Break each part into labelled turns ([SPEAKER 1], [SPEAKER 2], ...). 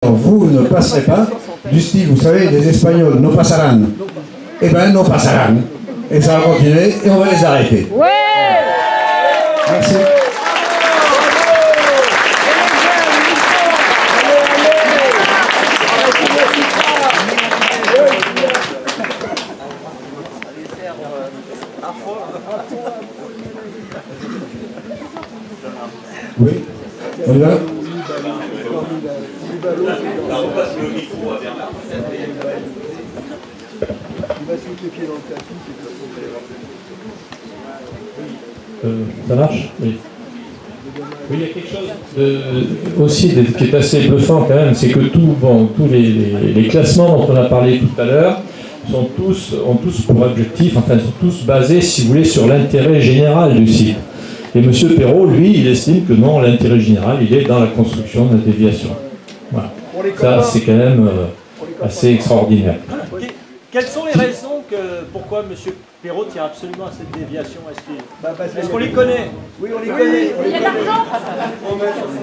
[SPEAKER 1] Vous ne passerez pas, du style, vous savez, les Espagnols, no pasarán. Eh bien, no pasarán. Et ça va continuer et on va les arrêter.
[SPEAKER 2] Ouais.
[SPEAKER 1] Merci. Oui, on y va.
[SPEAKER 3] On passe le micro à Bernard.
[SPEAKER 4] Il va se mettre les pieds dans le tapis.
[SPEAKER 5] Ça marche? Oui. Oui, il y a quelque chose aussi qui est assez bluffant quand même, c'est que tous les classements dont on a parlé tout à l'heure ont tous pour objectif, enfin sont tous basés, si vous voulez, sur l'intérêt général du site. Et M. Perrault, lui, il estime que non, l'intérêt général, il est dans la construction de la déviation. Voilà. Ça, c'est quand même assez extraordinaire.
[SPEAKER 6] Quelles sont les raisons pourquoi M. Perrault tient absolument à cette déviation? Est-ce qu'on les connaît?
[SPEAKER 4] Oui, on les connaît.
[SPEAKER 2] Il y a l'argent.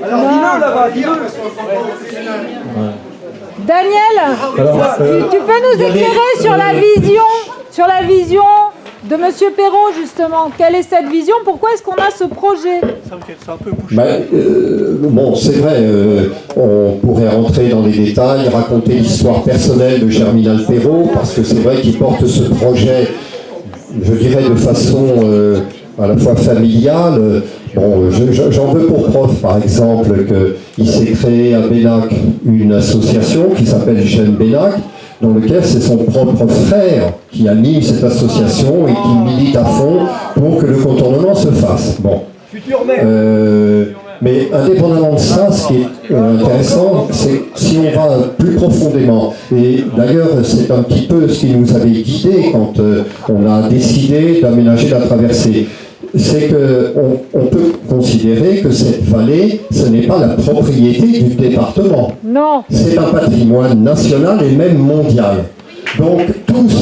[SPEAKER 4] Alors dis-le là-bas, dis-le.
[SPEAKER 2] Daniel, tu peux nous éclairer sur la vision de M. Perrault, justement. Quelle est cette vision? Pourquoi est-ce qu'on a ce projet?
[SPEAKER 6] C'est un peu bouché.
[SPEAKER 7] Bon, c'est vrai, on pourrait rentrer dans les détails, raconter l'histoire personnelle de Germinal Perrault, parce que c'est vrai qu'il porte ce projet, je dirais, de façon à la fois familiale. Bon, j'en veux pour preuve, par exemple, qu'il s'est créé à Benac une association qui s'appelle Jeune Benac, dans lequel c'est son propre frère qui anime cette association et qui milite à fond pour que le contournement se fasse. Bon. Mais indépendamment de ça, ce qui est intéressant, c'est si on va plus profondément, et d'ailleurs c'est un petit peu ce qui nous avait guidé quand on a décidé d'aménager la traversée, c'est qu'on peut considérer que cette vallée, ce n'est pas la propriété du département.
[SPEAKER 2] Non.
[SPEAKER 7] C'est un patrimoine national et même mondial. Donc tous,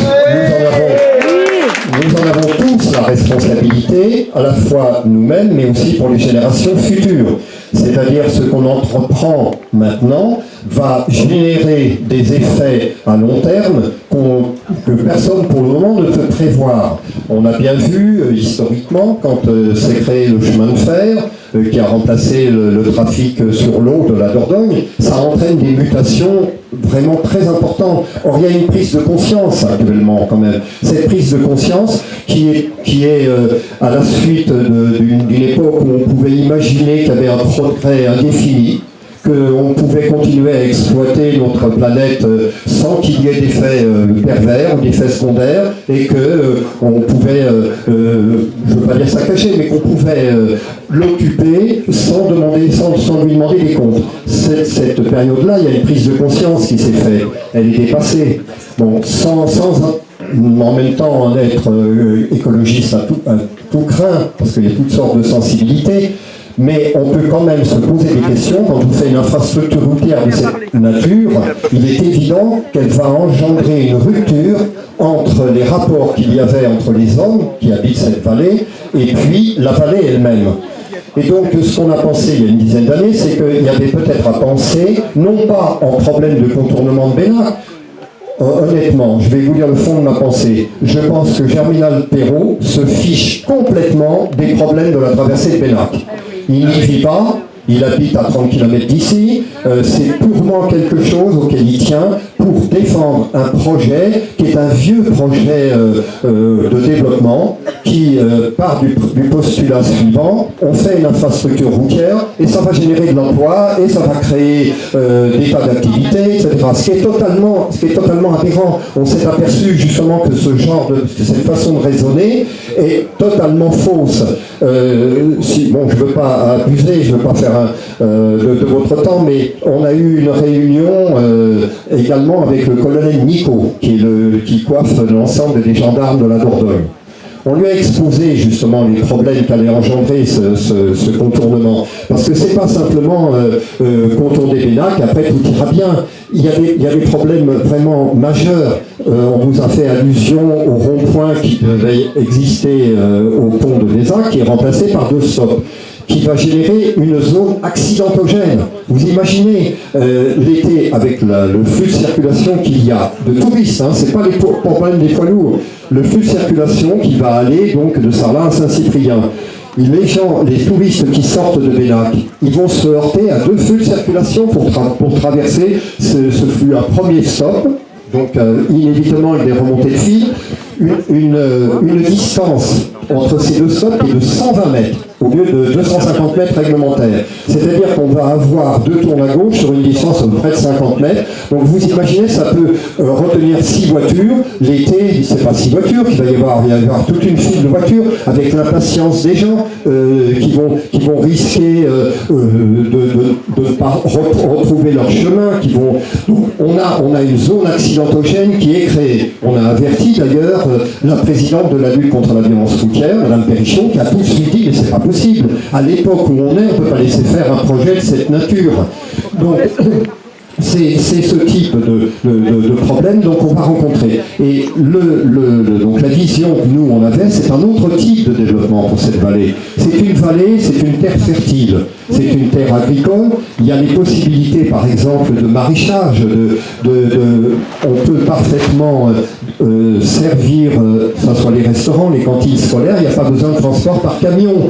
[SPEAKER 7] nous en avons tous la responsabilité, à la fois nous-mêmes, mais aussi pour les générations futures. C'est-à-dire ce qu'on entreprend maintenant va générer des effets à long terme que personne pour le moment ne peut prévoir. On a bien vu historiquement quand s'est créé le chemin de fer qui a remplacé le trafic sur l'eau de la Dordogne, ça entraîne des mutations vraiment très importantes. Or il y a une prise de conscience actuellement quand même. Cette prise de conscience qui est à la suite d'une époque où on pouvait imaginer qu'il y avait un progrès indéfini, qu'on pouvait continuer à exploiter notre planète sans qu'il y ait d'effets pervers ou d'effets secondaires, et qu'on pouvait, je ne veux pas dire ça caché, mais qu'on pouvait l'occuper sans lui demander des comptes. Cette période-là, il y a une prise de conscience qui s'est faite. Elle est dépassée. Bon, sans en même temps en être écologiste à tout craint, parce qu'il y a toutes sortes de sensibilités, mais on peut quand même se poser des questions. Quand on fait une infrastructure routière de cette nature, il est évident qu'elle va engendrer une rupture entre les rapports qu'il y avait entre les hommes qui habitent cette vallée et puis la vallée elle-même. Et donc ce qu'on a pensé il y a une dizaine d'années, c'est qu'il y avait peut-être à penser, non pas en problème de contournement de Benac. Honnêtement, je vais vous dire le fond de ma pensée. Je pense que Germinal Perrault se fiche complètement des problèmes de la traversée de Benac. Il n'y vit pas, il habite à 30 km d'ici, c'est purement quelque chose auquel il tient pour défendre un projet qui est un vieux projet de développement qui part du postulat suivant: on fait une infrastructure routière et ça va générer de l'emploi et ça va créer des tas d'activités, etc. Ce qui est totalement aberrant. On s'est aperçu justement que cette façon de raisonner est totalement fausse. Bon, je ne veux pas abuser, je ne veux pas faire de votre temps, mais on a eu une réunion également avec le colonel Nico, qui coiffe l'ensemble des gendarmes de la Dordogne. On lui a exposé justement les problèmes qu'allait engendrer ce contournement. Parce que c'est pas simplement contourner Benac, après tout ira bien. Il y a des problèmes vraiment majeurs. On vous a fait allusion au rond-point qui devait exister au pont de Vézac, qui est remplacé par 2 stops. qui va générer une zone accidentogène. Vous imaginez l'été avec le flux de circulation qu'il y a de touristes, hein, c'est pas les problèmes des poids lourds, le flux de circulation qui va aller donc de Sarlat à Saint-Cyprien. Les touristes qui sortent de Bellac, ils vont se heurter à 2 flux de circulation pour traverser ce flux. Un premier stop, donc inévitablement avec des remontées de fil, une distance entre ces 2 stops est de 120 mètres au lieu de 250 mètres réglementaires. C'est-à-dire qu'on va avoir 2 tours à gauche sur une distance de près de 50 mètres. Donc vous imaginez, ça peut retenir 6 voitures. L'été, c'est pas 6 voitures qu'il va y avoir. Il va y avoir toute une file de voitures avec l'impatience des gens qui vont risquer de ne pas retrouver leur chemin. Donc on a une zone accidentogène qui est créée. On a averti d'ailleurs la présidente de la lutte contre la violence routière, Mme Perrichon, qui a tout de suite dit, mais c'est pas possible. À l'époque où on est, on ne peut pas laisser faire un projet de cette nature. Donc, c'est ce type de problème donc on va rencontrer. Et donc la vision que nous on avait, c'est un autre type de développement pour cette vallée. C'est une vallée, c'est une terre fertile, c'est une terre agricole. Il y a des possibilités, par exemple, de maraîchage. On peut parfaitement servir, que ce soit les restaurants, les cantines scolaires. Il n'y a pas besoin de transport par camion.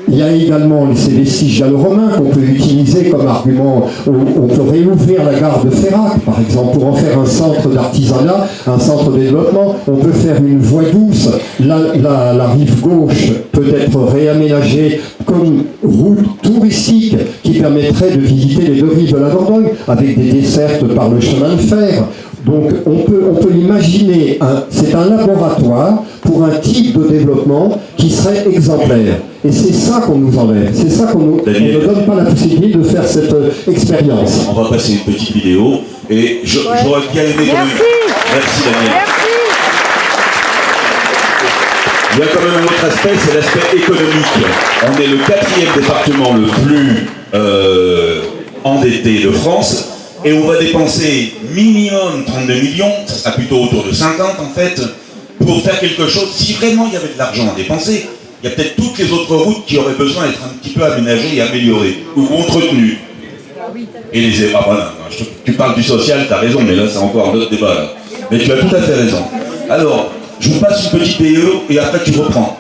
[SPEAKER 7] Il y a également ces vestiges gallo-romains qu'on peut utiliser comme argument. On peut réouvrir la gare de Ferrac, par exemple, pour en faire un centre d'artisanat, un centre de développement. On peut faire une voie douce. La rive gauche peut être réaménagée comme route touristique qui permettrait de visiter les 2 rives de la Dordogne, avec des dessertes par le chemin de fer. Donc on peut imaginer, c'est un laboratoire pour un type de développement qui serait exemplaire. Et c'est ça qu'on nous enlève, c'est ça qu'on ne donne pas la possibilité de faire cette expérience.
[SPEAKER 3] On va passer une petite vidéo et j'aurais bien aimé... Merci Daniel.
[SPEAKER 2] Merci.
[SPEAKER 3] Il y a quand même un autre aspect, c'est l'aspect économique. On est le 4e département le plus endetté de France. Et on va dépenser minimum 32 millions, ça sera plutôt autour de 50 en fait, pour faire quelque chose. Si vraiment il y avait de l'argent à dépenser, il y a peut-être toutes les autres routes qui auraient besoin d'être un petit peu aménagées et améliorées, ou entretenues. Et les voilà, tu parles du social, tu as raison, mais là c'est encore un autre débat là. Mais tu as tout à fait raison. Alors, je vous passe une petite vidéo et après tu reprends.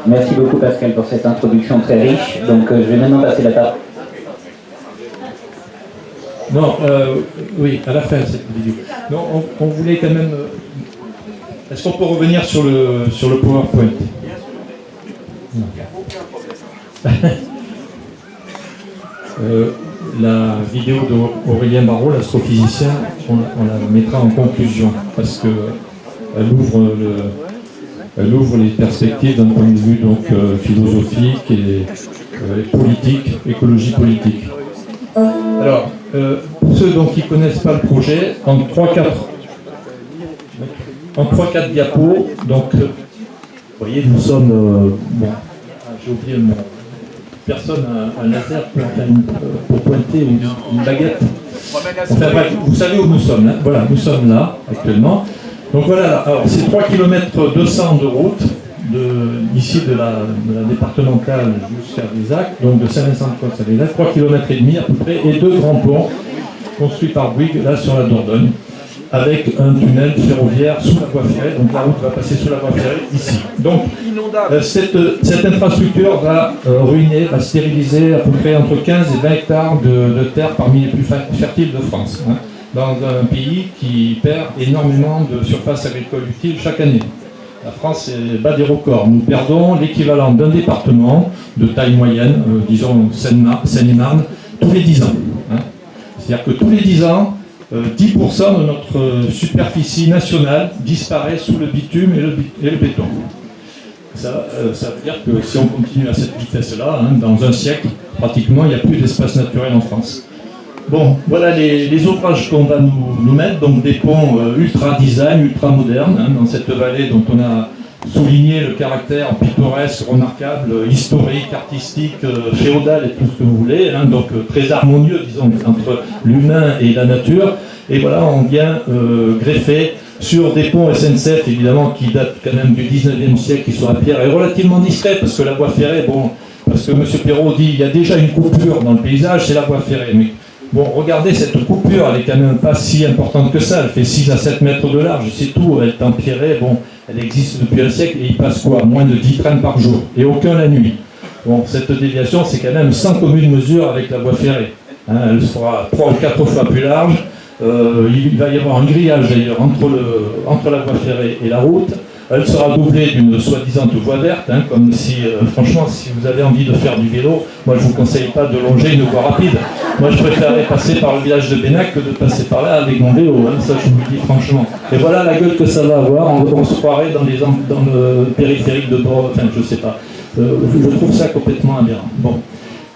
[SPEAKER 8] Merci beaucoup Pascal pour cette introduction très riche. Donc je vais maintenant passer la parole.
[SPEAKER 5] Non, oui, à la fin de cette vidéo. Non, on voulait quand même... Est-ce qu'on peut revenir sur le PowerPoint? La vidéo d'Aurélien Barraud, l'astrophysicien, on la mettra en conclusion parce qu'elle ouvre les perspectives d'un point de vue donc, philosophique et politique, écologie politique. Alors, pour ceux donc, qui ne connaissent pas le projet, en 3-4 diapos, donc, vous voyez, nous sommes... bon, j'ai oublié le nom. Personne a un laser pour pointer une baguette. Enfin, bref, vous savez où nous sommes, hein. Voilà, nous sommes là, actuellement. Donc voilà, alors c'est 3 km 200 de route, d'ici de la départementale jusqu'à Vézac, donc de Saint-Vincent-de-Paul à Vézac, 3 km et demi à peu près, et 2 grands ponts construits par Bouygues, là sur la Dordogne, avec un tunnel ferroviaire sous la voie ferrée, donc la route va passer sous la voie ferrée ici. Donc cette infrastructure va ruiner, va stériliser à peu près entre 15 et 20 hectares de terre parmi les plus fertiles de France, hein, dans un pays qui perd énormément de surface agricole utile chaque année. La France bat des records. Nous perdons l'équivalent d'un département de taille moyenne, disons Seine-et-Marne, tous les 10 ans. Hein. C'est-à-dire que tous les 10 ans, 10% de notre superficie nationale disparaît sous le bitume et le béton. Ça veut dire que si on continue à cette vitesse-là, hein, dans un siècle, pratiquement, il n'y a plus d'espace naturel en France. Bon, voilà les ouvrages qu'on va nous mettre, donc des ponts ultra design, ultra modernes, hein, dans cette vallée dont on a souligner le caractère pittoresque, remarquable, historique, artistique, féodal et tout ce que vous voulez, hein, donc très harmonieux, disons, entre l'humain et la nature. Et voilà, on vient greffer sur des ponts SNCF, évidemment, qui datent quand même du 19e siècle, qui sont à pierre, et relativement discrets, parce que la voie ferrée, bon, parce que M. Perrault dit, il y a déjà une coupure dans le paysage, c'est la voie ferrée. Mais bon, regardez, cette coupure, elle est quand même pas si importante que ça, elle fait 6 à 7 mètres de large, c'est tout, elle est empierrée, bon, elle existe depuis un siècle, et il passe quoi? Moins de 10 trains par jour, et aucun la nuit. Bon, cette déviation, c'est quand même sans commune mesure avec la voie ferrée. Hein, elle sera 3 ou 4 fois plus large. Il va y avoir un grillage d'ailleurs entre la voie ferrée et la route. Elle sera doublée d'une soi-disant voie verte, hein, comme si, franchement, si vous avez envie de faire du vélo, moi je ne vous conseille pas de longer une voie rapide. Moi je préférerais passer par le village de Bénac que de passer par là avec mon vélo, hein, ça je vous le dis franchement. Et voilà la gueule que ça va avoir, on se croirait dans le périphérique de Bordeaux, enfin je sais pas. Je trouve ça complètement aberrant. Bon.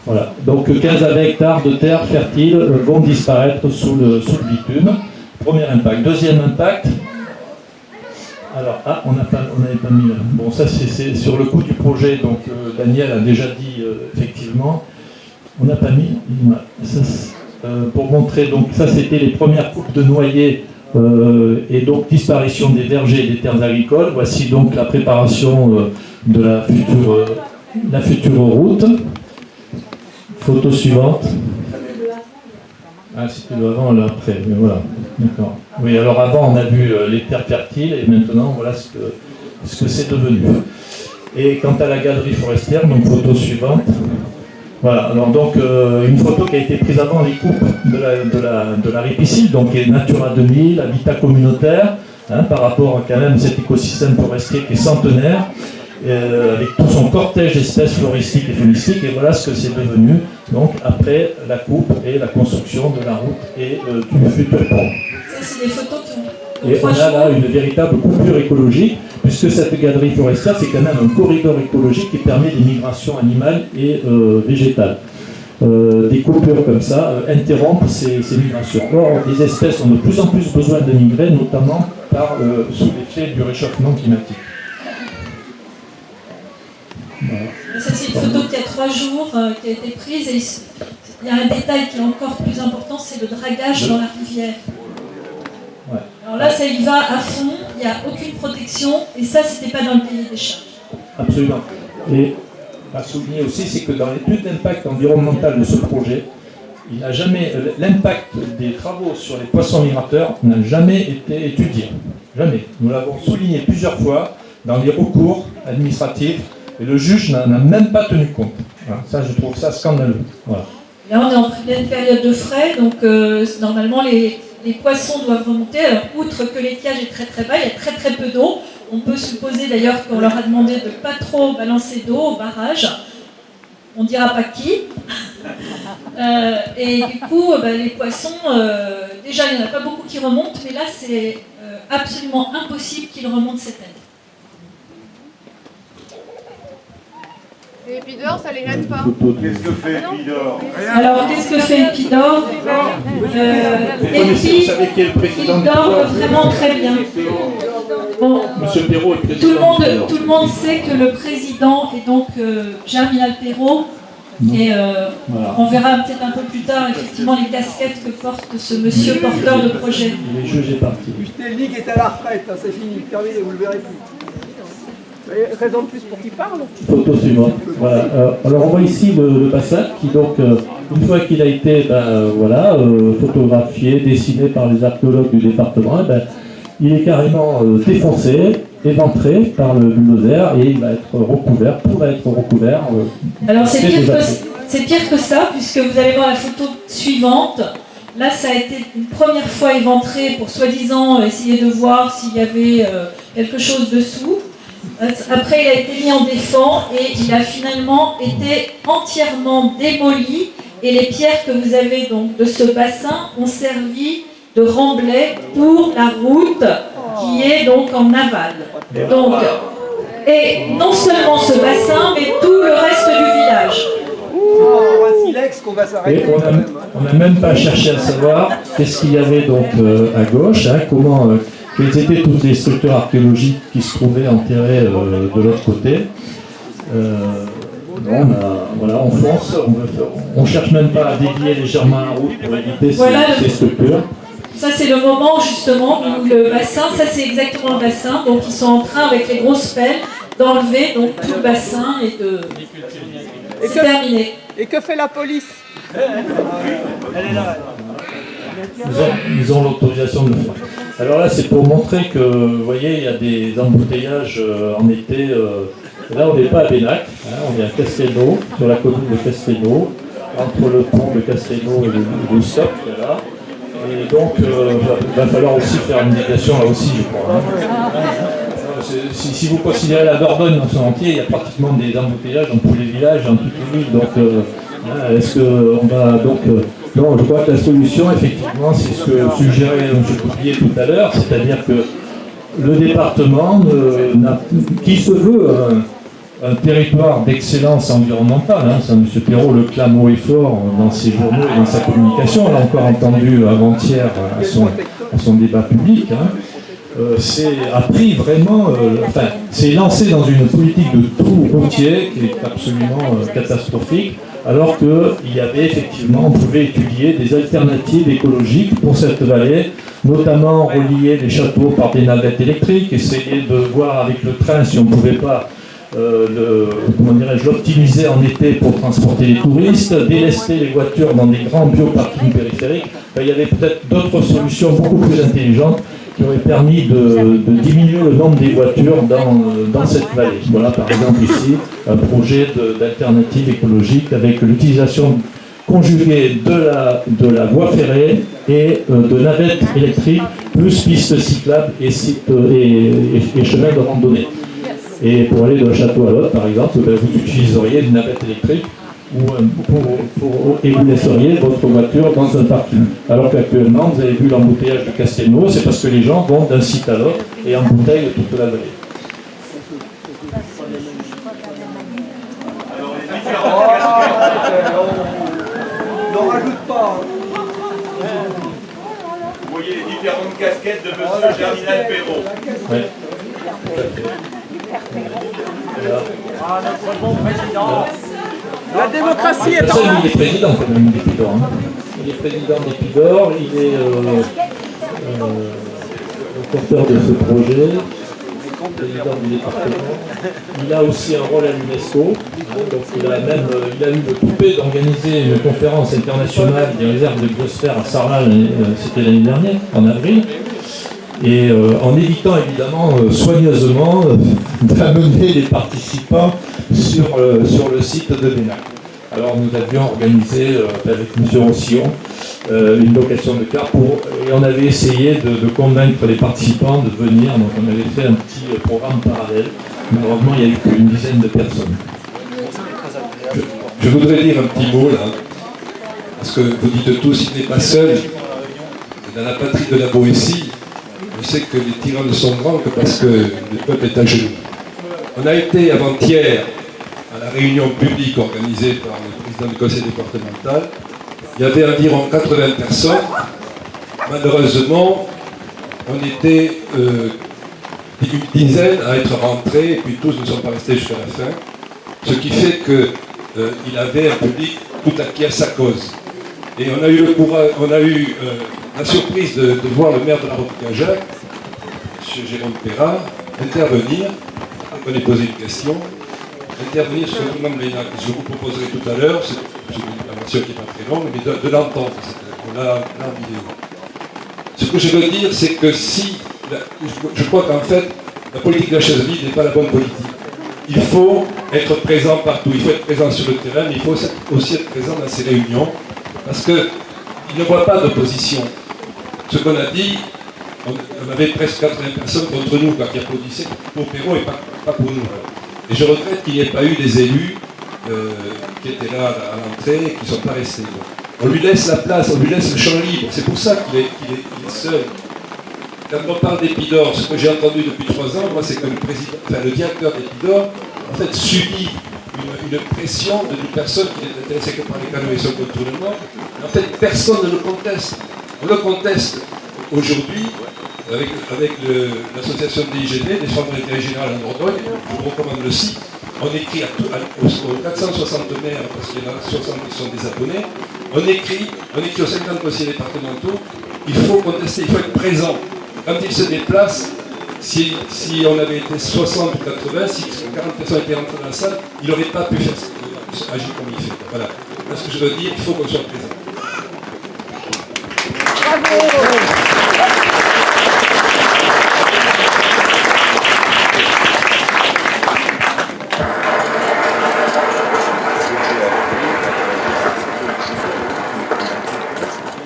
[SPEAKER 5] Voilà, donc 15 hectares de terre fertile vont disparaître sous le bitume. Premier impact. Deuxième impact. Alors, on n'avait pas mis là. Bon, ça c'est sur le coût du projet, donc Daniel a déjà dit effectivement. On n'a pas mis. Ça, pour montrer, donc ça c'était les premières coupes de noyers et donc disparition des vergers et des terres agricoles. Voici donc la préparation de la future route. Photo suivante. Ah, c'était le avant et l'après, mais voilà. D'accord. Oui, alors avant, on a vu les terres fertiles, et maintenant, voilà ce que c'est devenu. Et quant à la galerie forestière, donc photo suivante. Voilà, alors donc, une photo qui a été prise avant les coupes de la ripicile, donc qui est Natura 2000, habitat communautaire, hein, par rapport à quand même cet écosystème forestier qui est centenaire. Avec tout son cortège d'espèces floristiques et faunistiques, et voilà ce que c'est devenu donc après la coupe et la construction de la route et du futur pont.
[SPEAKER 9] Ça, c'est des photos qui ont
[SPEAKER 5] et on a là une véritable coupure écologique, puisque cette galerie forestière, c'est quand même un corridor écologique qui permet des migrations animales et végétales. Des coupures comme ça interrompent ces migrations. Or, les espèces ont de plus en plus besoin de migrer, notamment sous l'effet du réchauffement climatique.
[SPEAKER 9] Voilà. Ça, c'est une photo qui a 3 jours, qui a été prise, et il y a un détail qui est encore plus important, c'est le dragage dans la rivière.
[SPEAKER 5] Ouais.
[SPEAKER 9] Alors là, ça y va à fond, il n'y a aucune protection, et ça, c'était pas dans le cahier des charges.
[SPEAKER 5] Absolument. Et à souligner aussi, c'est que dans l'étude d'impact environnemental de ce projet, l'impact des travaux sur les poissons migrateurs n'a jamais été étudié. Jamais. Nous l'avons souligné plusieurs fois dans les recours administratifs. Et le juge n'en a même pas tenu compte. Voilà, ça, je trouve ça scandaleux. Voilà.
[SPEAKER 9] Là, on est en pleine période de frais, donc normalement, les poissons doivent remonter. Alors, outre que l'étiage est très très bas, il y a très très peu d'eau. On peut supposer d'ailleurs qu'on leur a demandé de ne pas trop balancer d'eau au barrage. On ne dira pas qui. Et du coup, les poissons, déjà, il n'y en a pas beaucoup qui remontent, mais là, c'est absolument impossible qu'ils remontent cette année.
[SPEAKER 10] Et Épidore, ça les gêne pas.
[SPEAKER 1] Qu'est-ce que fait Épidore?
[SPEAKER 9] Alors, qu'est-ce que fait Épidore? Épidore dort vraiment très bien. Bon,
[SPEAKER 5] Monsieur Perrault est président.
[SPEAKER 9] tout le monde sait que le président est donc Germinal Perrault. Et voilà. On verra peut-être un peu plus tard effectivement les casquettes que porte ce monsieur porteur de projet.
[SPEAKER 5] Les juges est parti.
[SPEAKER 4] Bustelnik est à la retraite, hein, c'est fini, terminé, vous le verrez plus. Raison de plus pour qu'il parle.
[SPEAKER 5] Photo suivante. Voilà. Alors on voit ici le bassin qui donc, une fois qu'il a été photographié, dessiné par les archéologues du département, il est carrément défoncé, éventré par le bulldozer et il va être recouvert, pourrait être recouvert.
[SPEAKER 9] Alors c'est pire que ça, puisque vous allez voir la photo suivante. Là, ça a été une première fois éventré pour soi-disant essayer de voir s'il y avait quelque chose dessous. Après, il a été mis en défend et il a finalement été entièrement démoli. Et les pierres que vous avez donc de ce bassin ont servi de remblai pour la route qui est donc en aval. Donc, et non seulement ce bassin, mais tout le reste du village.
[SPEAKER 4] Pour un silex qu'on va s'arrêter.
[SPEAKER 5] On n'a même pas cherché à savoir qu'est-ce qu'il y avait donc à gauche, hein, quelles étaient toutes les structures archéologiques qui se trouvaient enterrées de l'autre côté. On fonce, on cherche même pas à dévier légèrement la route pour éviter ces structures.
[SPEAKER 9] Ça c'est le moment justement où le bassin, ça c'est exactement le bassin, donc ils sont en train avec les grosses pelles d'enlever donc tout le bassin et de... C'est terminé.
[SPEAKER 4] Et que fait la police?
[SPEAKER 6] Elle est là.
[SPEAKER 5] Ils ont l'autorisation de le faire. Alors là, c'est pour montrer que, vous voyez, il y a des embouteillages en été. Là, on n'est pas à Bénac, on est à Castelnau, sur la commune de Castelnau, entre le pont de Castelnau et le Stop, là. Et donc, il va falloir aussi faire une indication là aussi, je crois. Si vous considérez la Dordogne dans son entier, il y a pratiquement des embouteillages dans tous les villages, dans toutes les villes. Donc, est-ce qu'on va donc... non, je crois que la solution, effectivement, c'est ce que suggérait M. Coupier tout à l'heure, c'est-à-dire que le département, qui se veut un territoire d'excellence environnementale, ça, M. Perrault le clame haut et fort dans ses journaux et dans sa communication, on l'a encore entendu avant-hier à son débat public, a pris vraiment, c'est lancé dans une politique de trou routier qui est absolument catastrophique, alors qu'il y avait effectivement, on pouvait étudier des alternatives écologiques pour cette vallée, notamment relier les châteaux par des navettes électriques, essayer de voir avec le train si on ne pouvait pas l'optimiser en été pour transporter les touristes, délester les voitures dans des grands bioparkings périphériques. Il y avait peut-être d'autres solutions beaucoup plus intelligentes qui auraient permis de diminuer le nombre des voitures dans cette vallée. Voilà par exemple ici un projet d'alternative écologique avec l'utilisation conjuguée de la voie ferrée et de navettes électriques, plus pistes cyclables et chemins de randonnée. Et pour aller d'un château à l'autre, par exemple, vous utiliseriez une navette électrique et vous laisseriez votre voiture dans un parking. Alors qu'actuellement, vous avez vu l'embouteillage de Castelnau, c'est parce que les gens vont d'un site à l'autre et embouteillent toute la vallée.
[SPEAKER 4] N'en rajoute pas.
[SPEAKER 3] Vous voyez les différentes casquettes de M. Germinal Perrault.
[SPEAKER 5] Ouais.
[SPEAKER 6] Ah, notre bon président.
[SPEAKER 4] La démocratie est en
[SPEAKER 5] Il est président quand même d'Épidor. Il est président d'Épidor, il est le porteur de ce projet, président du département. Il a aussi un rôle à l'UNESCO. Donc il a eu le toupet d'organiser une conférence internationale des réserves de biosphère à Sarlat, c'était l'année dernière, en avril. Et en évitant évidemment soigneusement d'amener les participants sur le site de Bénac. Alors nous avions organisé avec M. Rossillon une location de car et on avait essayé de convaincre les participants de venir, donc on avait fait un petit programme parallèle. Malheureusement il n'y a eu qu'une dizaine de personnes.
[SPEAKER 11] Je voudrais dire un petit mot là, parce que vous dites tous, il n'est pas seul. Dans la patrie de la Boétie, je sais que les tyrans ne sont grands que parce que le peuple est à genoux. On a été avant-hier à la réunion publique organisée par le président du conseil départemental. Il y avait environ 80 personnes. Malheureusement, on était une dizaine à être rentrés, et puis tous ne sont pas restés jusqu'à la fin. Ce qui fait qu'il avait un public tout acquis à sa cause. Et on a eu le courage, la surprise de voir le maire de la Roque-Cajac, M. Jérôme Perrat, intervenir, après qu'on ait posé une question, intervenir sur le nom de l'ENAC. Je vous proposerai tout à l'heure, c'est une information qui n'est pas très longue, mais de l'entendre, on l'a en vidéo. Ce que je veux dire, c'est que je crois qu'en fait, la politique de la chaise vide n'est pas la bonne politique. Il faut être présent partout, il faut être présent sur le terrain, mais il faut aussi être présent dans ces réunions, parce qu'ils ne voient pas d'opposition. Ce qu'on a dit, on avait presque 80 personnes contre nous qui applaudissaient pour Perrault et pas pour nous. Et je regrette qu'il n'y ait pas eu des élus qui étaient là à l'entrée et qui ne sont pas restés. On lui laisse la place, on lui laisse le champ libre. C'est pour ça qu'il est seul. Quand on parle d'Épidor, ce que j'ai entendu depuis 3 ans, moi, c'est que le directeur d'Épidor, en fait, subit une pression d'une personne qui n'est intéressée que par les canaux et son contournement. En fait, personne ne le conteste. On le conteste aujourd'hui avec l'association DIGD, des Chambres d'intérêt général en Dordogne, je vous recommande le site. On écrit aux 460 maires, parce qu'il y en a 60 qui sont des abonnés, on écrit aux 50 conseillers départementaux, il faut contester, il faut être présent. Quand ils se déplacent, si on avait été 60 ou 80, si 40 personnes étaient rentrées dans la salle, il n'aurait pas pu agir comme il fait. Voilà. Parce que je veux dire, il faut qu'on soit présent.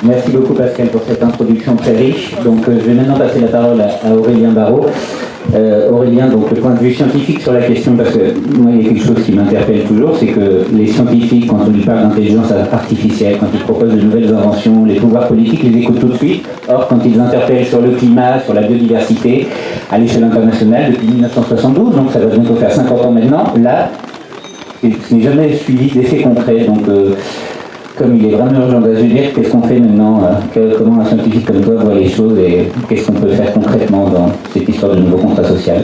[SPEAKER 8] Merci beaucoup Pascal pour cette introduction très riche. Donc je vais maintenant passer la parole à Aurélien Barraud. Aurélien, donc le point de vue scientifique sur la question, parce que moi il y a quelque chose qui m'interpelle toujours, c'est que les scientifiques, quand on lui parle d'intelligence artificielle, quand ils proposent de nouvelles inventions, les pouvoirs politiques les écoutent tout de suite. Or, quand ils interpellent sur le climat, sur la biodiversité, à l'échelle internationale, depuis 1972, donc ça va bientôt faire 50 ans maintenant, là, ce n'est jamais suivi d'effets concrets. Donc comme il est vraiment urgent d'agir, qu'est-ce qu'on fait maintenant? Comment un scientifique comme toi voit les choses et qu'est-ce qu'on peut faire concrètement dans cette histoire de nouveau contrat social?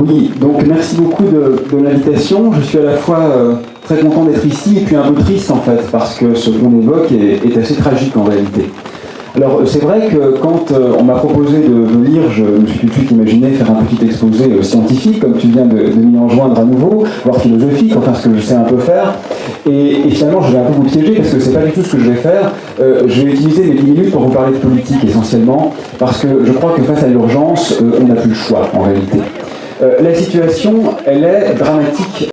[SPEAKER 12] Oui, donc merci beaucoup de l'invitation. Je suis à la fois très content d'être ici et puis un peu triste en fait, parce que ce qu'on évoque est assez tragique en réalité. Alors c'est vrai que quand on m'a proposé de venir, je me suis tout de suite imaginé faire un petit exposé scientifique, comme tu viens de m'y enjoindre à nouveau, voire philosophique, enfin ce que je sais un peu faire. Et finalement je vais un peu vous piéger parce que c'est pas du tout ce que je vais faire. Je vais utiliser mes 10 minutes pour vous parler de politique essentiellement, parce que je crois que face à l'urgence, on n'a plus le choix en réalité. La situation, elle est dramatique.